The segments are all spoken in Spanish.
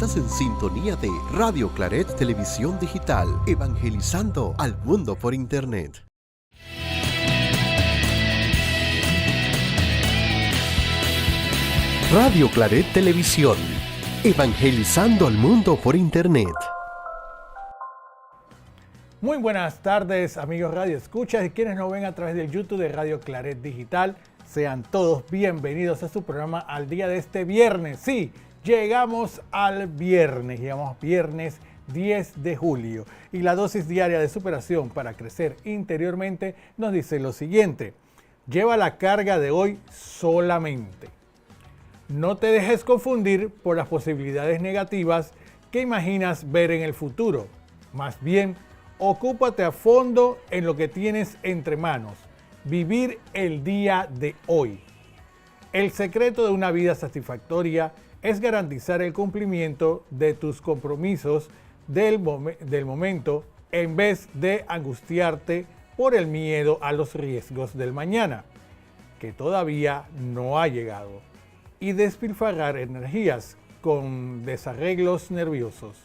Estás en sintonía de Radio Claret Televisión Digital, evangelizando al mundo por Internet. Radio Claret Televisión, evangelizando al mundo por Internet. Muy buenas tardes, amigos Radio Escuchas y quienes nos ven a través del YouTube de Radio Claret Digital. Sean todos bienvenidos a su programa al día de este viernes. Sí, llegamos al viernes, viernes 10 de julio. Y la dosis diaria de superación para crecer interiormente nos dice lo siguiente: lleva la carga de hoy solamente. No te dejes confundir por las posibilidades negativas que imaginas ver en el futuro. Más bien, ocúpate a fondo en lo que tienes entre manos. Vivir el día de hoy. El secreto de una vida satisfactoria es garantizar el cumplimiento de tus compromisos del momento en vez de angustiarte por el miedo a los riesgos del mañana, que todavía no ha llegado, y despilfarrar energías con desarreglos nerviosos.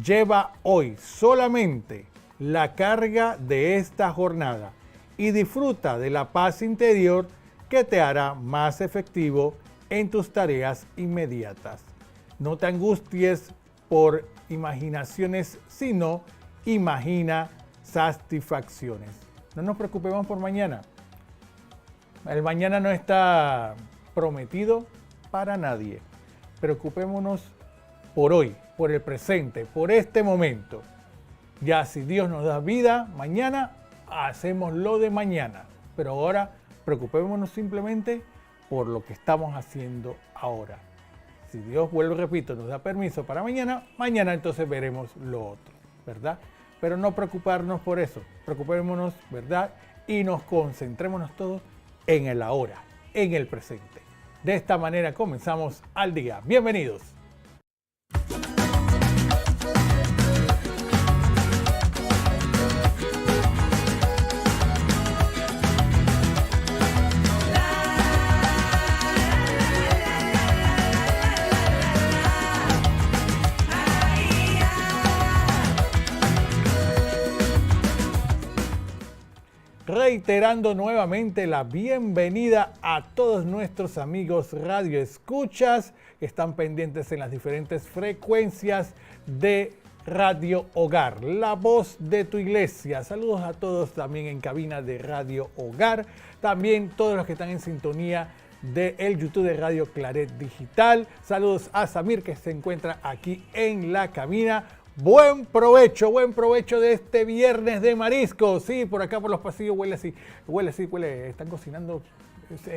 Lleva hoy solamente la carga de esta jornada y disfruta de la paz interior que te hará más efectivo en tus tareas inmediatas. No te angusties por imaginaciones, sino imagina satisfacciones. No nos preocupemos por mañana. El mañana no está prometido para nadie. Preocupémonos por hoy, por el presente, por este momento. Ya si Dios nos da vida, mañana hacemos lo de mañana. Pero ahora preocupémonos simplemente por lo que estamos haciendo ahora. Si Dios, vuelvo y repito, nos da permiso para mañana, mañana entonces veremos lo otro, ¿verdad? Pero no preocuparnos por eso. Preocupémonos, ¿verdad? Y nos concentrémonos todos en el ahora, en el presente. De esta manera comenzamos al día. Bienvenidos. Reiterando nuevamente la bienvenida a todos nuestros amigos Radio Escuchas que están pendientes en las diferentes frecuencias de Radio Hogar, la voz de tu iglesia. Saludos a todos también en cabina de Radio Hogar, también todos los que están en sintonía del YouTube de Radio Claret Digital. Saludos a Samir que se encuentra aquí en la cabina. Buen provecho de este viernes de mariscos. Sí, por acá por los pasillos huele así, están cocinando.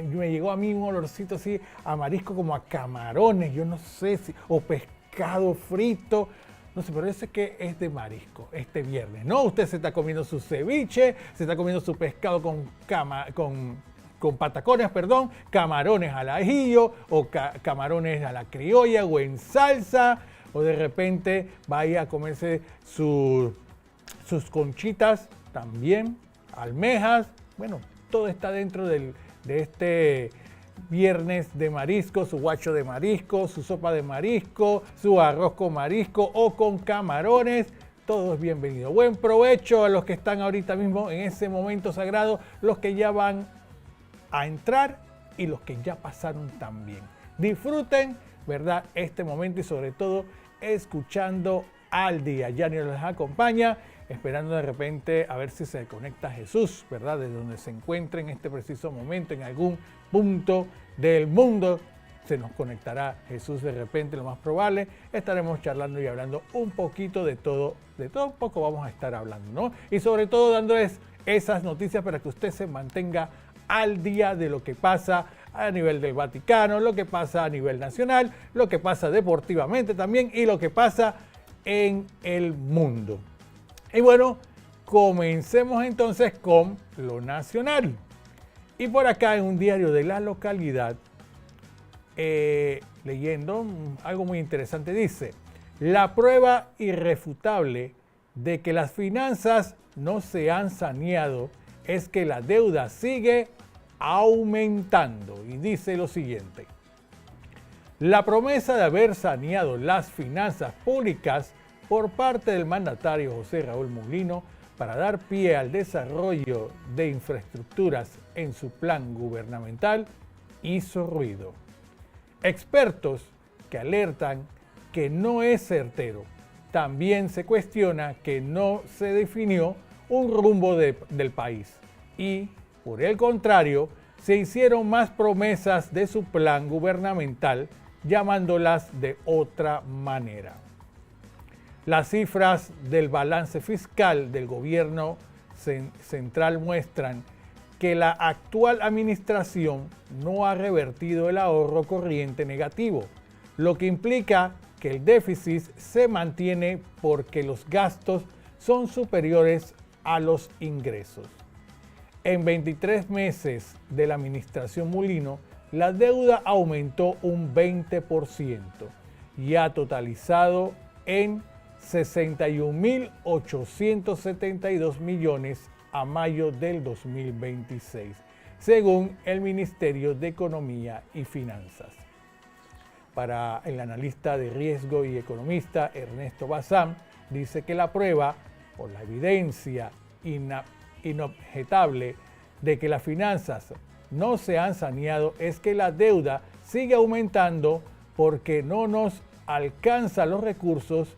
Me llegó a mí un olorcito así a marisco, como a camarones, yo no sé si, o pescado frito, no sé, pero ese que es de marisco este viernes, ¿no? Usted se está comiendo su ceviche, se está comiendo su pescado con patacones, camarones al ajillo o camarones a la criolla o en salsa. O de repente vaya a comerse sus conchitas también, almejas. Bueno, todo está dentro de este viernes de marisco, su guacho de marisco, su sopa de marisco, su arroz con marisco o con camarones. Todo es bienvenido. Buen provecho a los que están ahorita mismo en ese momento sagrado, los que ya van a entrar y los que ya pasaron también. Disfruten, ¿verdad?, este momento y sobre todo escuchando al día. Yani les acompaña, esperando de repente a ver si se conecta Jesús, ¿verdad? Desde donde se encuentre en este preciso momento, en algún punto del mundo, se nos conectará Jesús de repente, lo más probable. Estaremos charlando y hablando un poquito de todo un poco vamos a estar hablando, ¿no? Y sobre todo dándoles esas noticias para que usted se mantenga al día de lo que pasa a nivel del Vaticano, lo que pasa a nivel nacional, lo que pasa deportivamente también y lo que pasa en el mundo. Y bueno, comencemos entonces con lo nacional. Y por acá en un diario de la localidad, leyendo algo muy interesante, dice: la prueba irrefutable de que las finanzas no se han saneado es que la deuda sigue aumentando. Y dice lo siguiente: La promesa de haber saneado las finanzas públicas por parte del mandatario José Raúl Mulino para dar pie al desarrollo de infraestructuras en su plan gubernamental hizo ruido. Expertos que alertan que no es certero. También se cuestiona que no se definió un rumbo del país y, por el contrario, se hicieron más promesas de su plan gubernamental, llamándolas de otra manera. Las cifras del balance fiscal del gobierno central muestran que la actual administración no ha revertido el ahorro corriente negativo, lo que implica que el déficit se mantiene porque los gastos son superiores a los ingresos. En 23 meses de la administración Mulino, la deuda aumentó un 20% y ha totalizado en 61.872 millones a mayo del 2026, según el Ministerio de Economía y Finanzas. Para el analista de riesgo y economista Ernesto Bazán, dice que la prueba o la evidencia inobjetable de que las finanzas no se han saneado es que la deuda sigue aumentando porque no nos alcanza los recursos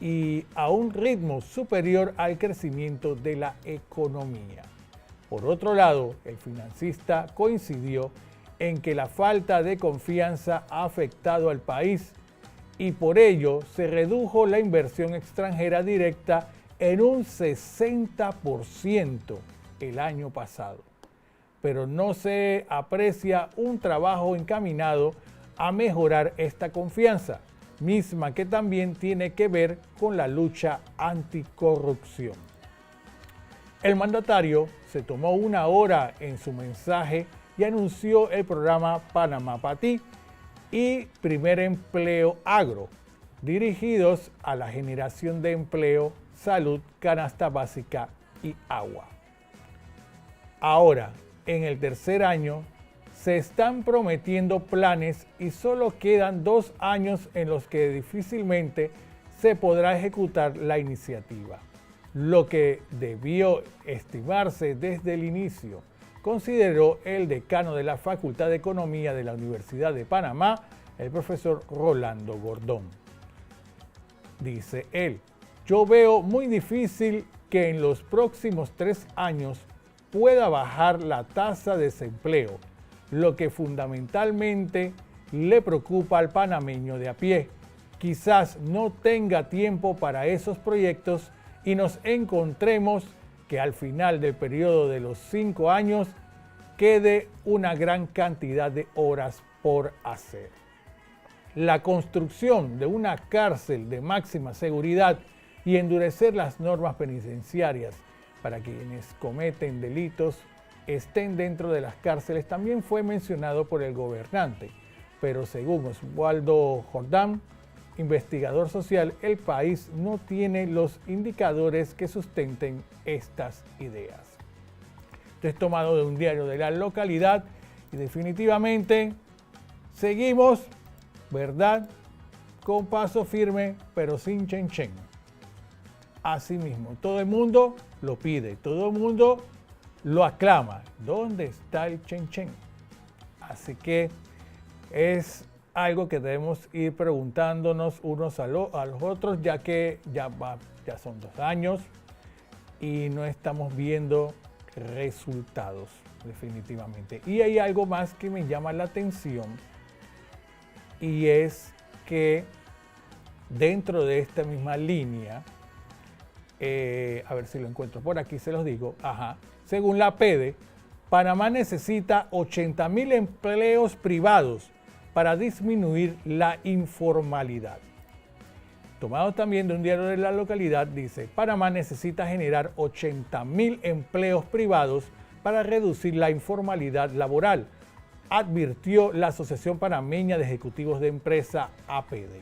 y a un ritmo superior al crecimiento de la economía. Por otro lado, el financista coincidió en que la falta de confianza ha afectado al país y por ello se redujo la inversión extranjera directa en un 60% el año pasado. Pero no se aprecia un trabajo encaminado a mejorar esta confianza, misma que también tiene que ver con la lucha anticorrupción. El mandatario se tomó una hora en su mensaje y anunció el programa Panamá Pa' Ti y Primer Empleo Agro, dirigidos a la generación de empleo, salud, canasta básica y agua. Ahora, en el tercer año, se están prometiendo planes y solo quedan 2 años en los que difícilmente se podrá ejecutar la iniciativa, lo que debió estimarse desde el inicio, consideró el decano de la Facultad de Economía de la Universidad de Panamá, el profesor Rolando Gordón. Dice él, yo veo muy difícil que en los próximos 3 años pueda bajar la tasa de desempleo, lo que fundamentalmente le preocupa al panameño de a pie. Quizás no tenga tiempo para esos proyectos y nos encontremos que al final del periodo de los 5 años quede una gran cantidad de horas por hacer. La construcción de una cárcel de máxima seguridad y endurecer las normas penitenciarias para quienes cometen delitos estén dentro de las cárceles también fue mencionado por el gobernante, pero según Oswaldo Jordán, investigador social, el país no tiene los indicadores que sustenten estas ideas. Esto es tomado de un diario de la localidad y definitivamente seguimos, ¿verdad?, con paso firme, pero sin chen. Así mismo, todo el mundo lo pide, todo el mundo lo aclama. ¿Dónde está el chen? Así que es algo que debemos ir preguntándonos unos a los otros, ya que ya son 2 años y no estamos viendo resultados definitivamente. Y hay algo más que me llama la atención y es que dentro de esta misma línea, a ver si lo encuentro por aquí, se los digo, según la PEDE, Panamá necesita 80.000 empleos privados para disminuir la informalidad. Tomado también de un diario de la localidad, dice, Panamá necesita generar 80.000 empleos privados para reducir la informalidad laboral, advirtió la Asociación Panameña de Ejecutivos de Empresa, APEDE.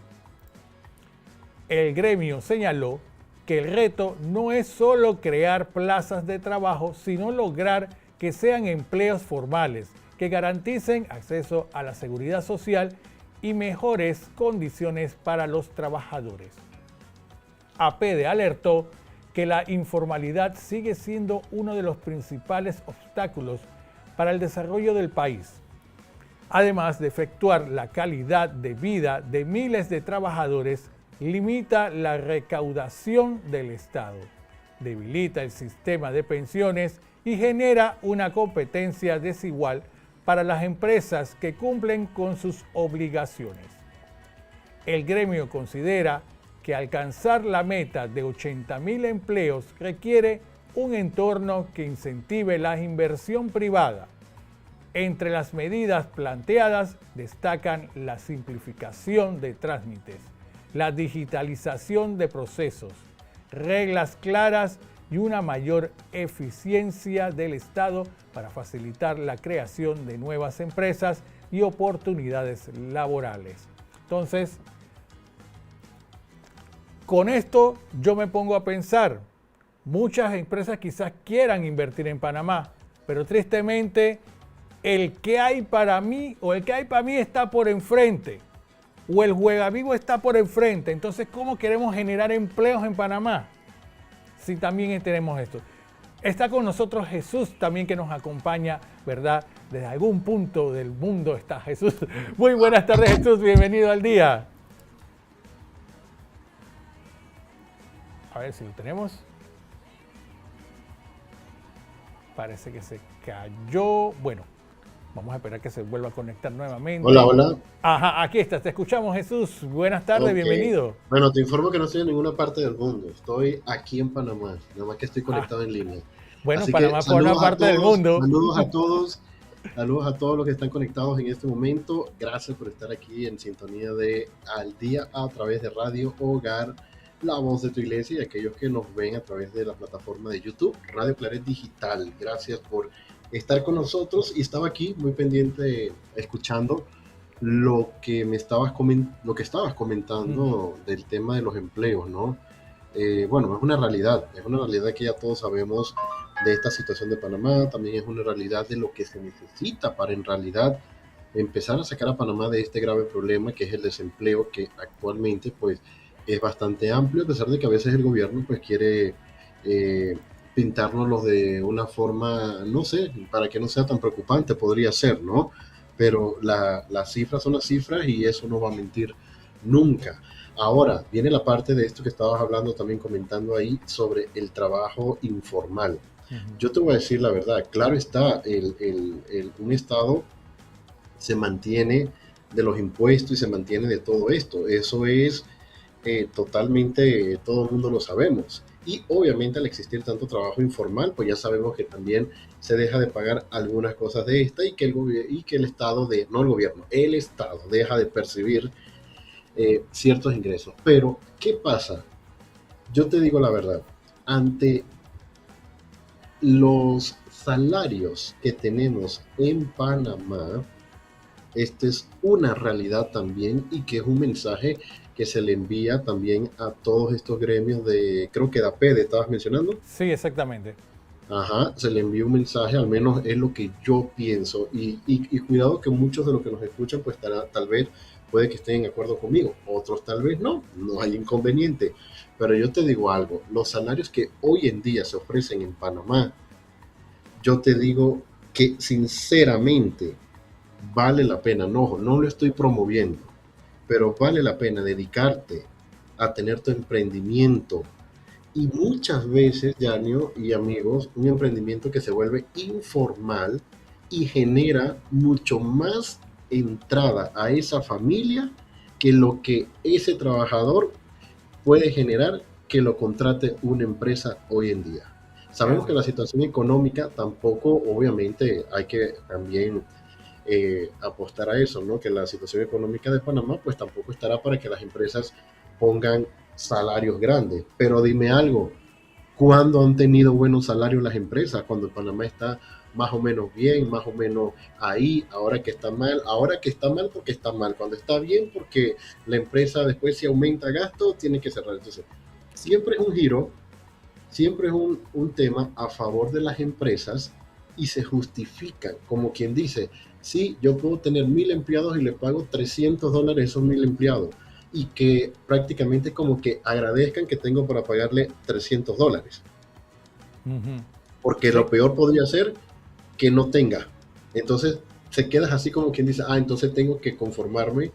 El gremio señaló que el reto no es solo crear plazas de trabajo, sino lograr que sean empleos formales, que garanticen acceso a la seguridad social y mejores condiciones para los trabajadores. APEDE alertó que la informalidad sigue siendo uno de los principales obstáculos para el desarrollo del país, además de efectuar la calidad de vida de miles de trabajadores, limita la recaudación del Estado, debilita el sistema de pensiones y genera una competencia desigual para las empresas que cumplen con sus obligaciones. El gremio considera que alcanzar la meta de 80.000 empleos requiere un entorno que incentive la inversión privada. Entre las medidas planteadas destacan la simplificación de trámites, la digitalización de procesos, reglas claras y una mayor eficiencia del Estado para facilitar la creación de nuevas empresas y oportunidades laborales. Entonces, con esto yo me pongo a pensar, muchas empresas quizás quieran invertir en Panamá, pero tristemente el que hay para mí o el que hay para mí está por enfrente o el juega vivo está por enfrente. Entonces, ¿cómo queremos generar empleos en Panamá si también tenemos esto? Está con nosotros Jesús también, que nos acompaña, ¿verdad? Desde algún punto del mundo está Jesús. Muy buenas tardes, Jesús, bienvenido al día. A ver si lo tenemos. Parece que se cayó. Bueno, vamos a esperar que se vuelva a conectar nuevamente. Hola, hola. Ajá, aquí estás. Te escuchamos, Jesús. Buenas tardes, Okay. Bienvenido. Bueno, te informo que no estoy en ninguna parte del mundo. Estoy aquí en Panamá, nada más que estoy conectado en línea. Bueno, Así Panamá que por una parte del mundo. Saludos a todos los que están conectados en este momento. Gracias por estar aquí en sintonía de Al Día a través de Radio Hogar, La Voz de tu Iglesia, y aquellos que nos ven a través de la plataforma de YouTube, Radio Claret Digital. Gracias por estar con nosotros, y estaba aquí muy pendiente escuchando lo que estabas comentando del tema de los empleos, ¿no? Bueno, es una realidad que ya todos sabemos de esta situación de Panamá. También es una realidad de lo que se necesita para en realidad empezar a sacar a Panamá de este grave problema que es el desempleo, que actualmente pues es bastante amplio, a pesar de que a veces el gobierno pues quiere pintárnoslos de una forma, no sé, para que no sea tan preocupante, podría ser, ¿no? Pero las cifras son las cifras y eso no va a mentir nunca. Ahora, viene la parte de esto que estabas hablando, también comentando ahí, sobre el trabajo informal. Yo te voy a decir la verdad, claro está, un Estado se mantiene de los impuestos y se mantiene de todo esto. Eso es totalmente, todo el mundo lo sabemos. Y obviamente al existir tanto trabajo informal, pues ya sabemos que también se deja de pagar algunas cosas de esta, y que el Estado, no el gobierno, el Estado deja de percibir ciertos ingresos. Pero, ¿qué pasa? Yo te digo la verdad, ante los salarios que tenemos en Panamá, esta es una realidad también, y que es un mensaje que se le envía también a todos estos gremios de, creo que de APEDE, estabas mencionando. Sí, exactamente. Ajá, se le envía un mensaje, al menos es lo que yo pienso, y cuidado que muchos de los que nos escuchan pues tal vez puede que estén de acuerdo conmigo, otros tal vez no hay inconveniente, pero yo te digo algo, los salarios que hoy en día se ofrecen en Panamá, yo te digo que sinceramente vale la pena, no lo estoy promoviendo, pero vale la pena dedicarte a tener tu emprendimiento. Y muchas veces, Yanio y amigos, un emprendimiento que se vuelve informal y genera mucho más entrada a esa familia que lo que ese trabajador puede generar que lo contrate una empresa hoy en día. Sabemos que la situación económica tampoco, obviamente, hay que también apostar a eso, ¿no? Que la situación económica de Panamá pues tampoco estará para que las empresas pongan salarios grandes. Pero dime algo, ¿cuándo han tenido buenos salarios las empresas? Cuando Panamá está más o menos bien, más o menos ahí, ahora que está mal porque está mal, cuando está bien porque la empresa después, si aumenta gasto, tiene que cerrar. Entonces, siempre es un giro, siempre es un tema a favor de las empresas, y se justifican, como quien dice, sí, yo puedo tener 1000 empleados y le pago $300 a esos 1000 empleados y que prácticamente como que agradezcan que tengo para pagarle $300, Ujú. porque Sí, lo peor podría ser que no tenga. Entonces se quedas así como quien dice, entonces tengo que conformarme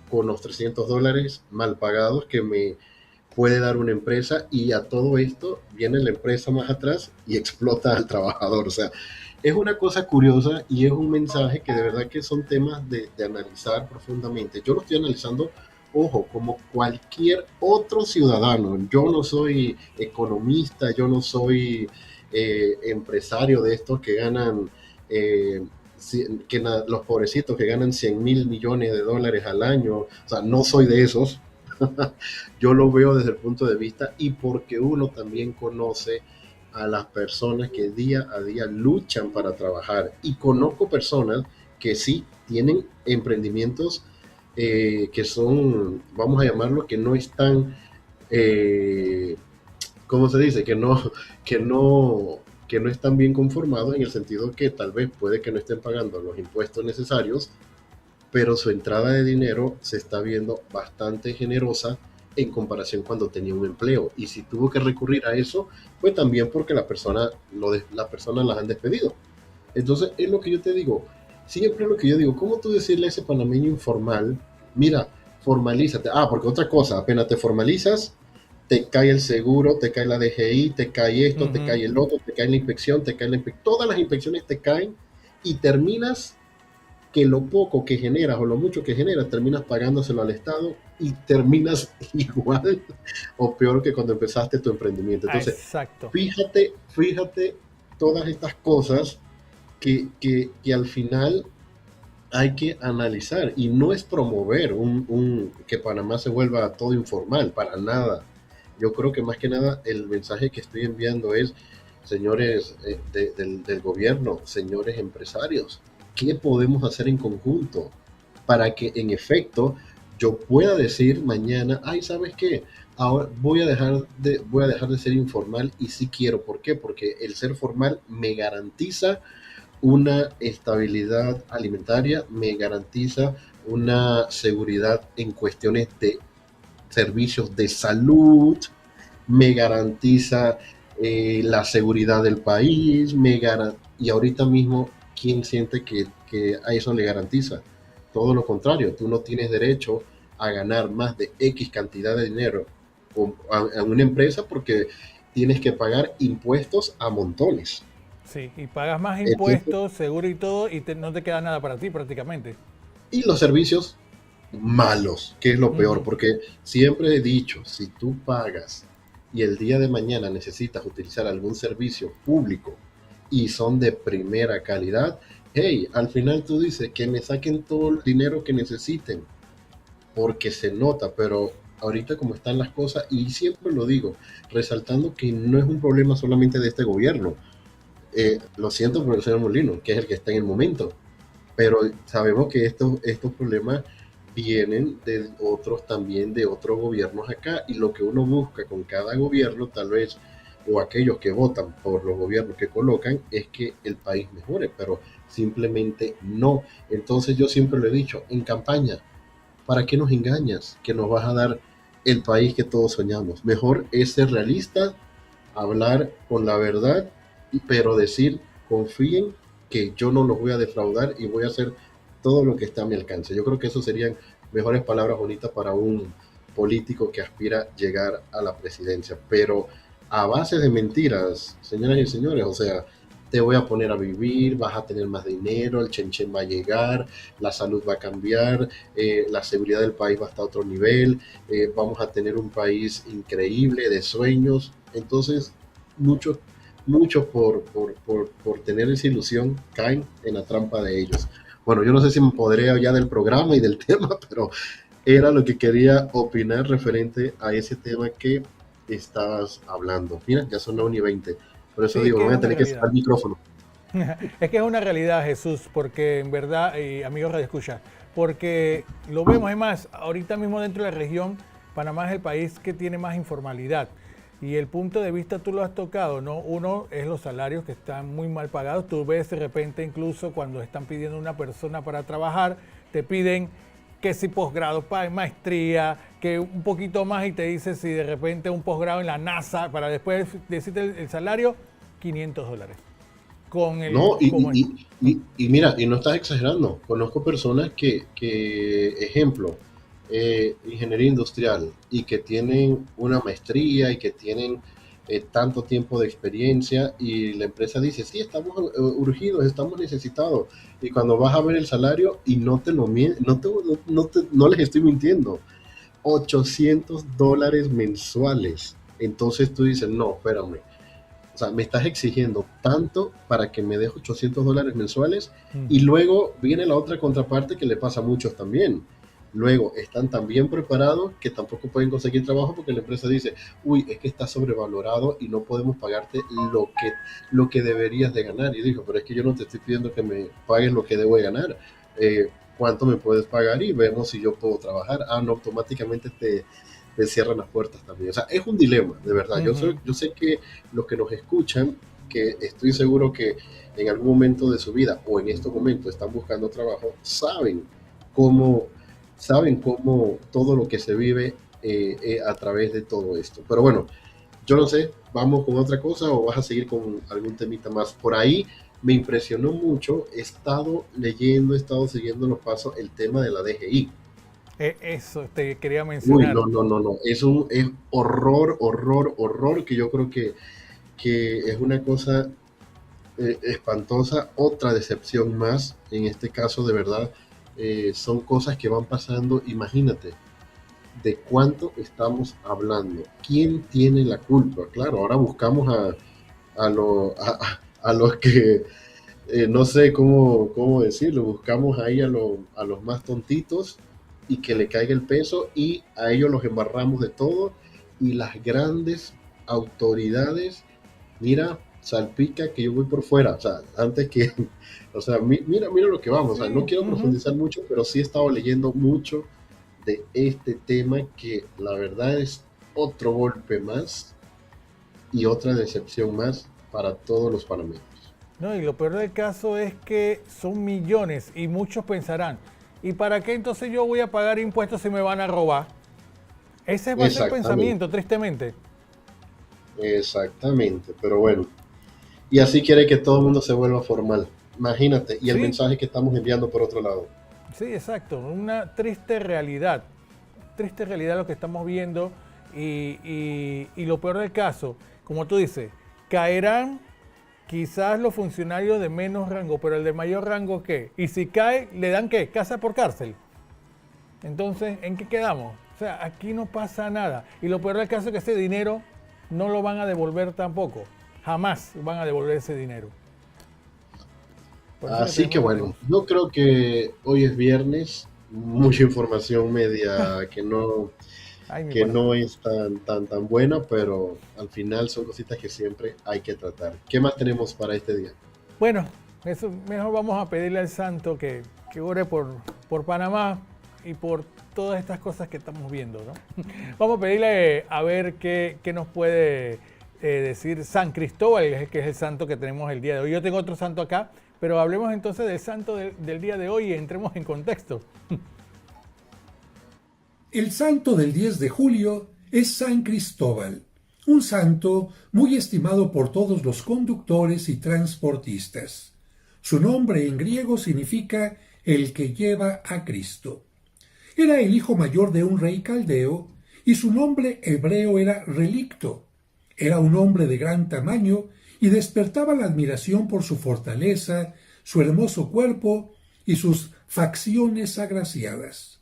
con los $300 mal pagados que me puede dar una empresa, y a todo esto viene la empresa más atrás y explota al trabajador. O sea, es una cosa curiosa y es un mensaje que de verdad que son temas de analizar profundamente. Yo lo estoy analizando, ojo, como cualquier otro ciudadano. Yo no soy economista, yo no soy empresario de estos que ganan, eh, los pobrecitos que ganan 100.000 millones de dólares al año. O sea, no soy de esos. Yo lo veo desde el punto de vista y porque uno también conoce a las personas que día a día luchan para trabajar, y conozco personas que sí tienen emprendimientos que son, vamos a llamarlo, que no están, eh, ¿cómo se dice? Que no están bien conformados, en el sentido que tal vez puede que no estén pagando los impuestos necesarios, pero su entrada de dinero se está viendo bastante generosa en comparación cuando tenía un empleo. Y si tuvo que recurrir a eso, fue también porque la persona las han despedido. Entonces, es lo que yo te digo, siempre lo que yo digo, ¿cómo tú decirle a ese panameño informal, mira, formalízate? Porque otra cosa, apenas te formalizas, te cae el seguro, te cae la DGI, te cae esto, te ujú. cae el otro, te cae la inspección, te cae todas las inspecciones te caen, y terminas que lo poco que generas o lo mucho que generas terminas pagándoselo al Estado, y terminas igual o peor que cuando empezaste tu emprendimiento. Entonces, Exacto. fíjate todas estas cosas que al final hay que analizar, y no es promover que Panamá se vuelva todo informal, para nada. Yo creo que más que nada el mensaje que estoy enviando es, señores del gobierno, señores empresarios, ¿qué podemos hacer en conjunto para que en efecto yo pueda decir mañana, ¿sabes qué? Ahora voy a dejar de ser informal, y sí quiero. ¿Por qué? Porque el ser formal me garantiza una estabilidad alimentaria, me garantiza una seguridad en cuestiones de servicios de salud, me garantiza la seguridad del país, y ahorita mismo, ¿quién siente que a eso le garantiza? Todo lo contrario, tú no tienes derecho a ganar más de X cantidad de dinero a una empresa, porque tienes que pagar impuestos a montones. Sí, y pagas más Entonces, impuestos, seguro y todo, y no te queda nada para ti prácticamente. y los servicios malos, que es lo peor, Ujú. porque siempre he dicho, si tú pagas y el día de mañana necesitas utilizar algún servicio público y son de primera calidad, hey, al final tú dices que me saquen todo el dinero que necesiten, porque se nota. Pero ahorita como están las cosas, y siempre lo digo, resaltando que no es un problema solamente de este gobierno. Lo siento por el señor Molino, que es el que está en el momento, pero sabemos que estos problemas vienen de otros también, de otros gobiernos acá, y lo que uno busca con cada gobierno, tal vez, o aquellos que votan por los gobiernos que colocan, es que el país mejore, pero simplemente no. Entonces yo siempre lo he dicho, en campaña, ¿para qué nos engañas? Que nos vas a dar el país que todos soñamos. Mejor es ser realista, hablar con la verdad, pero decir, confíen que yo no los voy a defraudar y voy a hacer todo lo que está a mi alcance. Yo creo que eso serían mejores palabras bonitas para un político que aspira a llegar a la presidencia. Pero a base de mentiras, señoras y señores, o sea, te voy a poner a vivir, vas a tener más dinero, el chenchen va a llegar, la salud va a cambiar, la seguridad del país va a estar a otro nivel, vamos a tener un país increíble de sueños. Entonces, muchos, muchos por tener esa ilusión caen en la trampa de ellos. Bueno, yo no sé si me podré ya del programa y del tema, pero era lo que quería opinar referente a ese tema que estabas hablando. Mira, ya son 9:20. Por eso Sí, es digo, que es voy a una tener que cerrar realidad. el micrófono. Es que es una realidad, Jesús, porque en verdad, amigos Radio Escucha, porque lo vemos, es más, ahorita mismo dentro de la región, Panamá es el país que tiene más informalidad. Y el punto de vista tú lo has tocado, ¿no? Uno es los salarios que están muy mal pagados. Tú ves de repente incluso cuando están pidiendo una persona para trabajar, te piden que si posgrado, maestría, que un poquito más y te dice si de repente un posgrado en la NASA, para después decirte el salario, $500. Con el, No, como, y mira, y no estás exagerando. Conozco personas ejemplo, ingeniería industrial y que tienen una maestría y que tienen tanto tiempo de experiencia y la empresa dice, sí, estamos urgidos, estamos necesitados. Y cuando vas a ver el salario y no te lo no les estoy mintiendo, $800 mensuales. Entonces tú dices, no, espérame. O sea, me estás exigiendo tanto para que me deje $800 mensuales y luego viene la otra contraparte que le pasa a muchos también. Luego están tan bien preparados que tampoco pueden conseguir trabajo porque la empresa dice, uy, es que está sobrevalorado y no podemos pagarte lo que deberías de ganar. Y digo, pero es que yo no te estoy pidiendo que me pagues lo que debo de ganar. ¿Cuánto me puedes pagar? Y vemos si yo puedo trabajar. Ah, no, automáticamente te cierran las puertas también. O sea, es un dilema, de verdad. Yo sé que los que nos escuchan, que estoy seguro que en algún momento de su vida o en estos momentos están buscando trabajo, cómo, saben cómo todo lo que se vive a través de todo esto. Pero bueno, yo no sé, ¿vamos con otra cosa o vas a seguir con algún temita más? Por ahí me impresionó mucho, he estado leyendo, he estado siguiendo los pasos, el tema de la DGI. eso te quería Uy, mencionar. no. Es horror, que yo creo que es una cosa espantosa. Otra decepción más, en este caso, de verdad, son cosas que van pasando. Imagínate, ¿de cuánto estamos hablando? ¿Quién tiene la culpa? Claro, ahora buscamos a los que, no sé cómo decirlo, buscamos ahí a los más tontitos y que le caiga el peso y a ellos los embarramos de todo y las grandes autoridades, mira, salpica que yo voy por fuera, o sea, antes que, o sea, mira lo que vamos, o sea, no quiero profundizar mucho, pero sí he estado leyendo mucho de este tema que la verdad es otro golpe más y otra decepción más para todos los panameños. No, y lo peor del caso es que son millones y muchos pensarán, ¿y para qué entonces yo voy a pagar impuestos si me van a robar? Ese va a ser el Exactamente, pensamiento, tristemente. exactamente, pero bueno, y así quiere que todo el mundo se vuelva formal. Imagínate, y el Sí, mensaje que estamos enviando por otro lado. sí, exacto. Una triste realidad lo que estamos viendo y lo peor del caso, como tú dices, caerán quizás los funcionarios de menos rango, pero el de mayor rango, ¿qué? Y si cae, ¿le dan qué? Casa por cárcel. Entonces, ¿en qué quedamos? O sea, aquí no pasa nada. Y lo peor del caso es que ese dinero no lo van a devolver tampoco. Jamás van a devolver ese dinero. Por eso que Así que tenemos que bueno, tener... yo creo que hoy es viernes, mucha información media Ay, mi que pana. no es tan buena, pero al final son cositas que siempre hay que tratar. ¿Qué más tenemos para este día? Bueno, eso, mejor vamos a pedirle al santo que ore por Panamá y por todas estas cosas que estamos viendo, ¿no? Vamos a pedirle a ver qué nos puede decir San Cristóbal, que es el santo que tenemos el día de hoy. Yo tengo otro santo acá, pero hablemos entonces del santo del día de hoy y entremos en contexto. El santo del 10 de julio es San Cristóbal, un santo muy estimado por todos los conductores y transportistas. Su nombre en griego significa el que lleva a Cristo. Era el hijo mayor de un rey caldeo y su nombre hebreo era Relicto. Era un hombre de gran tamaño y despertaba la admiración por su fortaleza, su hermoso cuerpo y sus facciones agraciadas.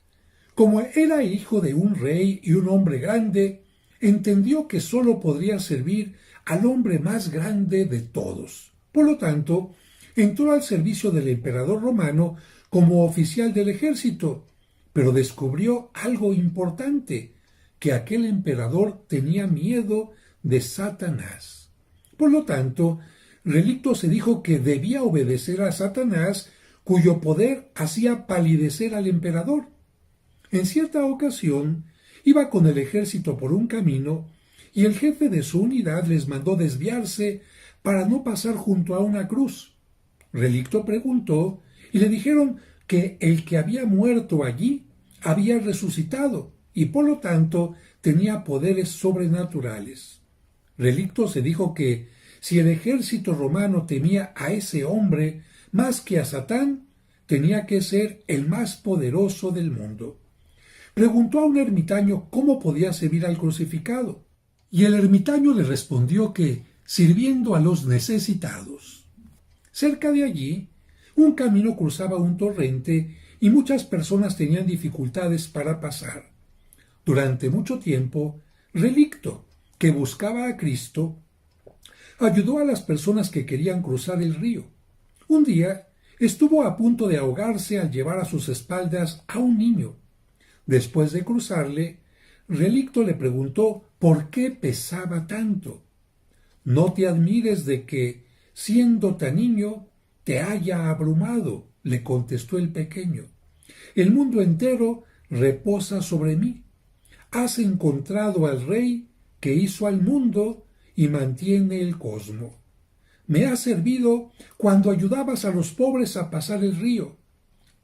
Como era hijo de un rey y un hombre grande, entendió que sólo podría servir al hombre más grande de todos. Por lo tanto, entró al servicio del emperador romano como oficial del ejército, pero descubrió algo importante, que aquel emperador tenía miedo de Satanás. Por lo tanto, Relicto se dijo que debía obedecer a Satanás, cuyo poder hacía palidecer al emperador. En cierta ocasión, iba con el ejército por un camino y el jefe de su unidad les mandó desviarse para no pasar junto a una cruz. Relicto preguntó y le dijeron que el que había muerto allí había resucitado y por lo tanto tenía poderes sobrenaturales. Relicto se dijo que si el ejército romano temía a ese hombre más que a Satán, tenía que ser el más poderoso del mundo. Preguntó a un ermitaño cómo podía servir al crucificado, y el ermitaño le respondió que sirviendo a los necesitados. Cerca de allí, un camino cruzaba un torrente y muchas personas tenían dificultades para pasar. Durante mucho tiempo, Relicto, que buscaba a Cristo, ayudó a las personas que querían cruzar el río. Un día estuvo a punto de ahogarse al llevar a sus espaldas a un niño. Después de cruzarle, Relicto le preguntó por qué pesaba tanto. No te admires de que, siendo tan niño, te haya abrumado, le contestó el pequeño. El mundo entero reposa sobre mí. Has encontrado al Rey que hizo al mundo y mantiene el cosmos. Me has servido cuando ayudabas a los pobres a pasar el río.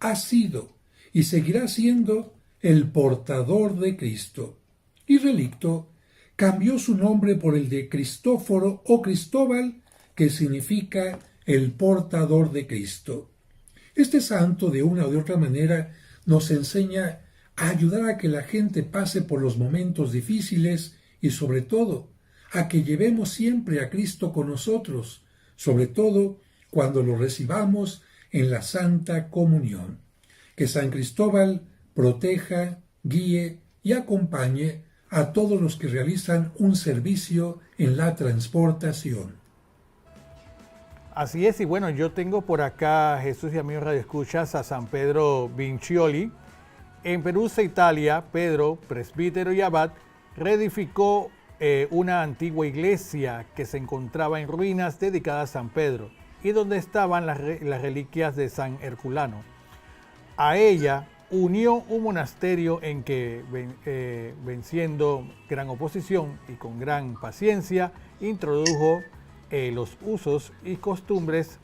Has sido y seguirás siendo el portador de Cristo. Y Relicto cambió su nombre por el de Cristóforo o Cristóbal, que significa el portador de Cristo. Este santo, de una o de otra manera, nos enseña a ayudar a que la gente pase por los momentos difíciles y, sobre todo, a que llevemos siempre a Cristo con nosotros, sobre todo cuando lo recibamos en la Santa Comunión. Que San Cristóbal proteja, guíe y acompañe a todos los que realizan un servicio en la transportación. Así es, y bueno, yo tengo por acá, Jesús y amigos Radio Escuchas, a San Pedro Vincioli. En Perusa, Italia, Pedro, presbítero y abad, reedificó una antigua iglesia que se encontraba en ruinas dedicada a San Pedro y donde estaban las reliquias de San Herculano. A ella unió un monasterio en que, venciendo gran oposición y con gran paciencia, introdujo los usos y costumbres,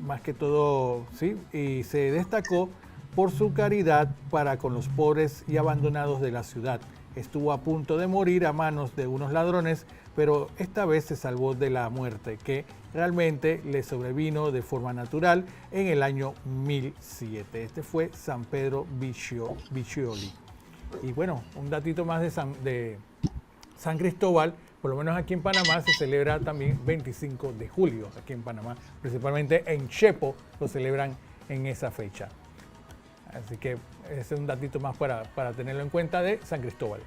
más que todo, ¿sí? Y se destacó por su caridad para con los pobres y abandonados de la ciudad. Estuvo a punto de morir a manos de unos ladrones, pero esta vez se salvó de la muerte, que realmente le sobrevino de forma natural en el año 1007. Este fue San Pedro Vincioli. Y bueno, un datito más de San Cristóbal, por lo menos aquí en Panamá se celebra también 25 de julio, aquí en Panamá, principalmente en Chepo lo celebran en esa fecha. Así que ese es un datito más para tenerlo en cuenta de San Cristóbal.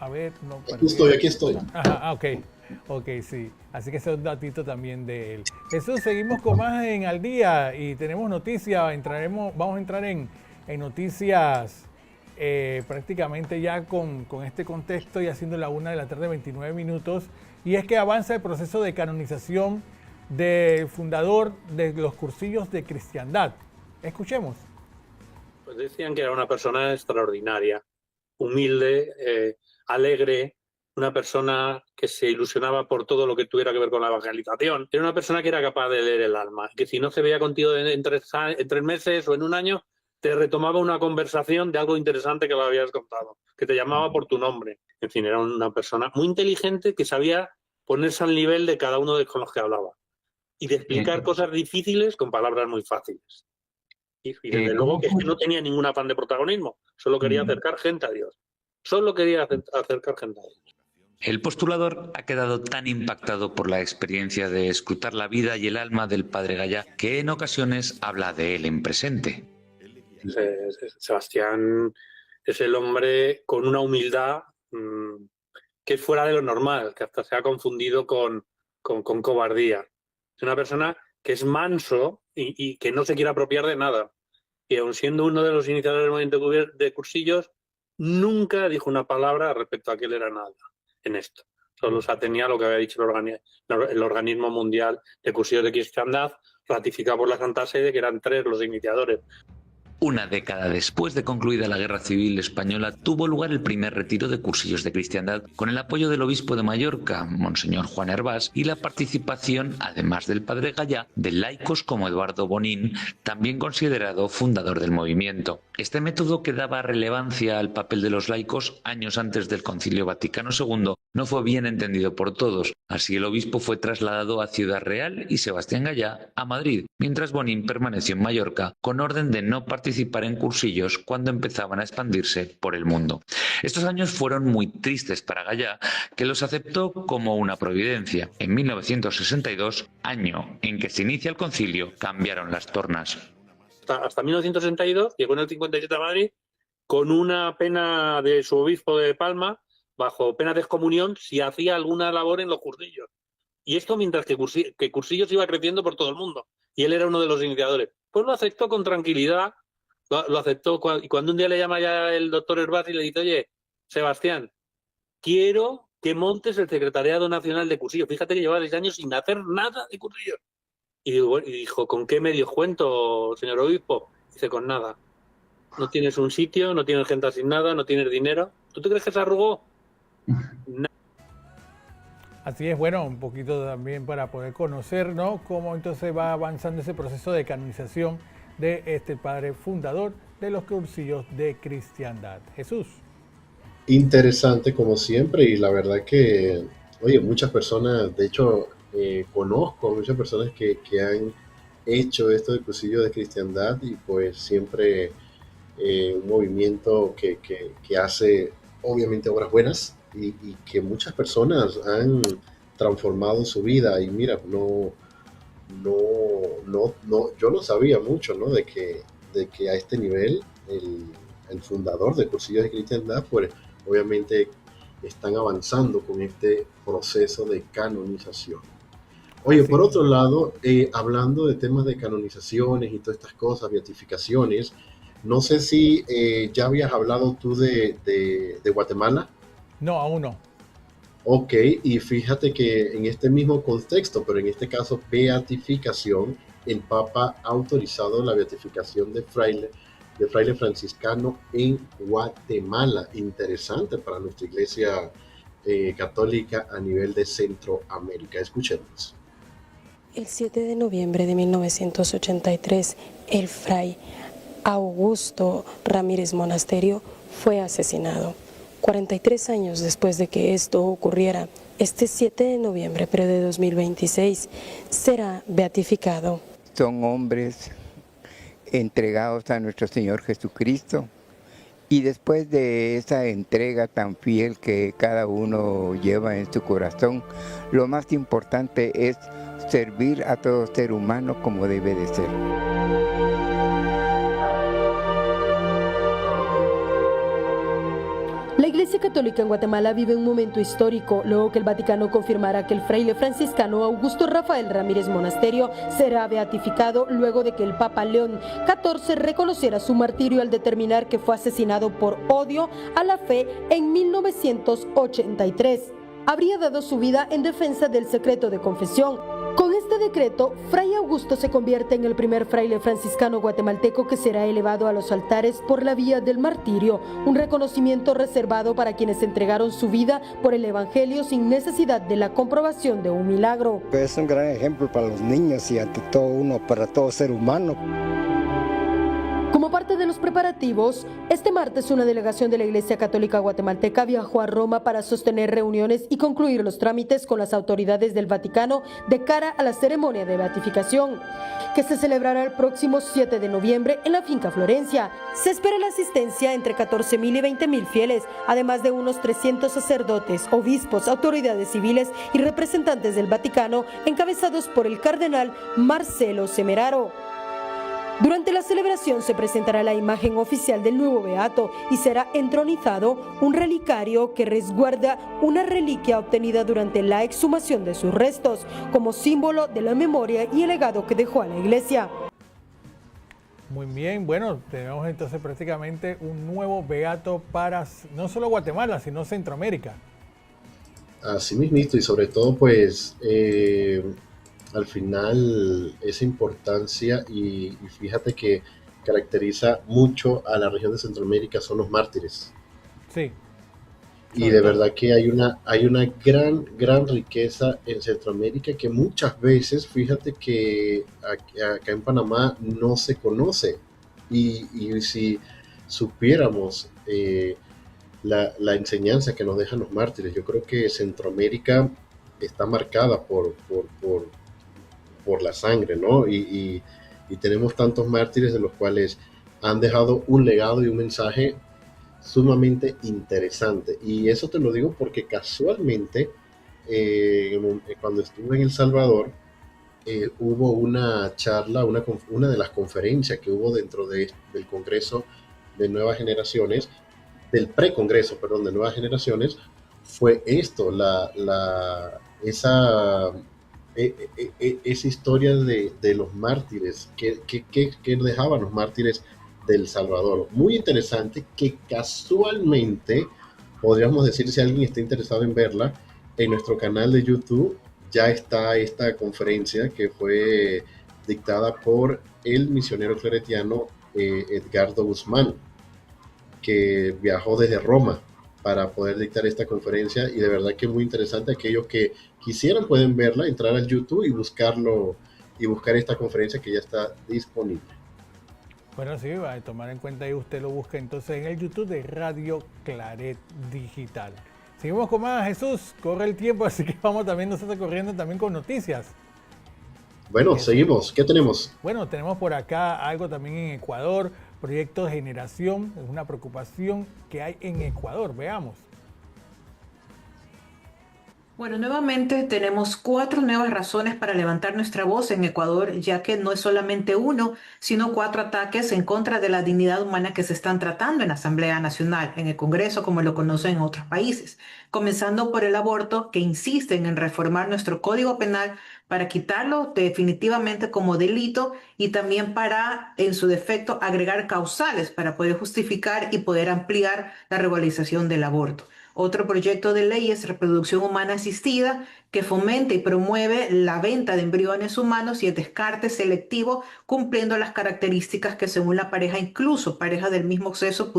A ver, no. Aquí estoy. Ajá, ok, sí. Así que ese es un datito también de él. Jesús, seguimos con más en Al Día y tenemos noticias. Vamos a entrar en noticias prácticamente ya con este contexto y haciendo la 1 de la tarde, 29 minutos. Y es que avanza el proceso de canonización del fundador de los cursillos de cristiandad. Escuchemos. Pues decían que era una persona extraordinaria, humilde, alegre, una persona que se ilusionaba por todo lo que tuviera que ver con la evangelización. Era una persona que era capaz de leer el alma, que si no se veía contigo en 3 meses o en un año, te retomaba una conversación de algo interesante que le habías contado, que te llamaba por tu nombre. En fin, era una persona muy inteligente que sabía ponerse al nivel de cada uno con los que hablaba y de explicar cosas difíciles con palabras muy fáciles. Y desde luego que no tenía ningún afán de protagonismo, solo quería acercar gente a Dios. Solo quería acercar gente a Dios. El postulador ha quedado tan impactado por la experiencia de escrutar la vida y el alma del padre Gallá que en ocasiones habla de él en presente. Sebastián es el hombre con una humildad que es fuera de lo normal, que hasta se ha confundido con cobardía. Es una persona que es manso y que no se quiere apropiar de nada. Y aun siendo uno de los iniciadores del movimiento de cursillos, nunca dijo una palabra respecto a que él era nada en esto. Solo se atenía a lo que había dicho el Organismo Mundial de Cursillos de Cristiandad, ratificado por la Santa Sede, que eran 3 los iniciadores. Una década después de concluida la Guerra Civil Española, tuvo lugar el primer retiro de cursillos de cristiandad, con el apoyo del obispo de Mallorca, Monseñor Juan Hervás, y la participación, además del padre Gallá, de laicos como Eduardo Bonín, también considerado fundador del movimiento. Este método, que daba relevancia al papel de los laicos años antes del Concilio Vaticano II, no fue bien entendido por todos. Así, el obispo fue trasladado a Ciudad Real y Sebastián Gallá a Madrid, mientras Bonín permaneció en Mallorca, con orden de no participar en cursillos cuando empezaban a expandirse por el mundo. Estos años fueron muy tristes para Gallá, que los aceptó como una providencia. En 1962, año en que se inicia el concilio, cambiaron las tornas. Hasta 1962, llegó en el 57 a Madrid, con una pena de su obispo de Palma, bajo pena de excomunión, si hacía alguna labor en los cursillos. Y esto mientras que Cursillos iba creciendo por todo el mundo. Y él era uno de los iniciadores. Pues lo aceptó con tranquilidad, lo aceptó. Y cuando un día le llama ya el doctor Hervás y le dice: oye, Sebastián, quiero que montes el Secretariado Nacional de Cursillos. Fíjate que lleva 10 años sin hacer nada de cursillos. Y dijo: ¿con qué medios cuento, señor obispo? Dice: con nada. No tienes un sitio, no tienes gente asignada, no tienes dinero. ¿Tú te crees que se arrugó? Así es, bueno, un poquito también para poder conocer, ¿no?, cómo entonces va avanzando ese proceso de canonización de este padre fundador de los cursillos de cristiandad. Jesús. Interesante como siempre, y la verdad que, oye, muchas personas, de hecho, conozco muchas personas que han hecho esto de cursillo de cristiandad, y pues siempre un movimiento que hace obviamente obras buenas, y que muchas personas han transformado su vida. Y mira, yo no sabía mucho, ¿no? De que a este nivel el fundador de Cursillos de Cristiandad, pues obviamente están avanzando con este proceso de canonización. Oye, Así por es. otro lado, hablando de temas de canonizaciones y todas estas cosas, beatificaciones, no sé si ya habías hablado tú de Guatemala. No, aún no. Ok, y fíjate que en este mismo contexto, pero en este caso beatificación, el Papa ha autorizado la beatificación de fraile franciscano en Guatemala. Interesante para nuestra iglesia católica a nivel de Centroamérica. Escuchemos. El 7 de noviembre de 1983, el fray Augusto Ramírez Monasterio fue asesinado. 43 años después de que esto ocurriera, este 7 de noviembre, pero de 2026, será beatificado. Son hombres entregados a nuestro Señor Jesucristo, y después de esa entrega tan fiel que cada uno lleva en su corazón, lo más importante es servir a todo ser humano como debe de ser. La Iglesia Católica en Guatemala vive un momento histórico, luego que el Vaticano confirmara que el fraile franciscano Augusto Rafael Ramírez Monasterio será beatificado luego de que el Papa León XIV reconociera su martirio al determinar que fue asesinado por odio a la fe en 1983. Habría dado su vida en defensa del secreto de confesión. Con este decreto, Fray Augusto se convierte en el primer fraile franciscano guatemalteco que será elevado a los altares por la vía del martirio, un reconocimiento reservado para quienes entregaron su vida por el Evangelio sin necesidad de la comprobación de un milagro. Es un gran ejemplo para los niños y ante todo para todo ser humano. Como parte de los preparativos, este martes una delegación de la Iglesia Católica Guatemalteca viajó a Roma para sostener reuniones y concluir los trámites con las autoridades del Vaticano de cara a la ceremonia de beatificación, que se celebrará el próximo 7 de noviembre en la finca Florencia. Se espera la asistencia entre 14,000 y 20,000 fieles, además de unos 300 sacerdotes, obispos, autoridades civiles y representantes del Vaticano, encabezados por el cardenal Marcelo Semeraro. Durante la celebración se presentará la imagen oficial del nuevo beato y será entronizado un relicario que resguarda una reliquia obtenida durante la exhumación de sus restos, como símbolo de la memoria y el legado que dejó a la iglesia. Muy bien, bueno, tenemos entonces prácticamente un nuevo beato para no solo Guatemala, sino Centroamérica. Así mismito, y sobre todo pues al final esa importancia, y fíjate que caracteriza mucho a la región de Centroamérica son los mártires. Sí. Y de verdad que hay una gran riqueza en Centroamérica que muchas veces, fíjate que acá en Panamá no se conoce. Y si supiéramos la enseñanza que nos dejan los mártires, yo creo que Centroamérica está marcada por la sangre, ¿no? Y tenemos tantos mártires de los cuales han dejado un legado y un mensaje sumamente interesante. Y eso te lo digo porque casualmente, cuando estuve en El Salvador, hubo una charla, una de las conferencias que hubo dentro del Congreso de Nuevas Generaciones, del precongreso, perdón, de Nuevas Generaciones, fue esto, esa historia de los mártires, que dejaban los mártires del Salvador. Muy interesante, que casualmente, podríamos decir, si alguien está interesado en verla, en nuestro canal de YouTube ya está esta conferencia que fue dictada por el misionero claretiano Edgardo Guzmán, que viajó desde Roma para poder dictar esta conferencia, y de verdad que es muy interesante. Aquellos que quisieran pueden verla, entrar al YouTube y buscar esta conferencia que ya está disponible. Bueno, sí, va a tomar en cuenta y usted lo busca entonces en el YouTube de Radio Claret Digital. Seguimos con más, Jesús, corre el tiempo, así que vamos también nosotros corriendo también con noticias. Bueno, seguimos. ¿Qué tenemos? Bueno, tenemos por acá algo también en Ecuador, proyecto de generación, es una preocupación que hay en Ecuador, veamos. Bueno, nuevamente tenemos 4 nuevas razones para levantar nuestra voz en Ecuador, ya que no es solamente uno, sino 4 ataques en contra de la dignidad humana que se están tratando en la Asamblea Nacional, en el Congreso, como lo conocen en otros países. Comenzando por el aborto, que insisten en reformar nuestro Código Penal para quitarlo definitivamente como delito y también para, en su defecto, agregar causales para poder justificar y poder ampliar la regularización del aborto. Otro proyecto de ley es reproducción humana asistida, que fomenta y promueve la venta de embriones humanos y el descarte selectivo, cumpliendo las características que según la pareja, incluso pareja del mismo sexo,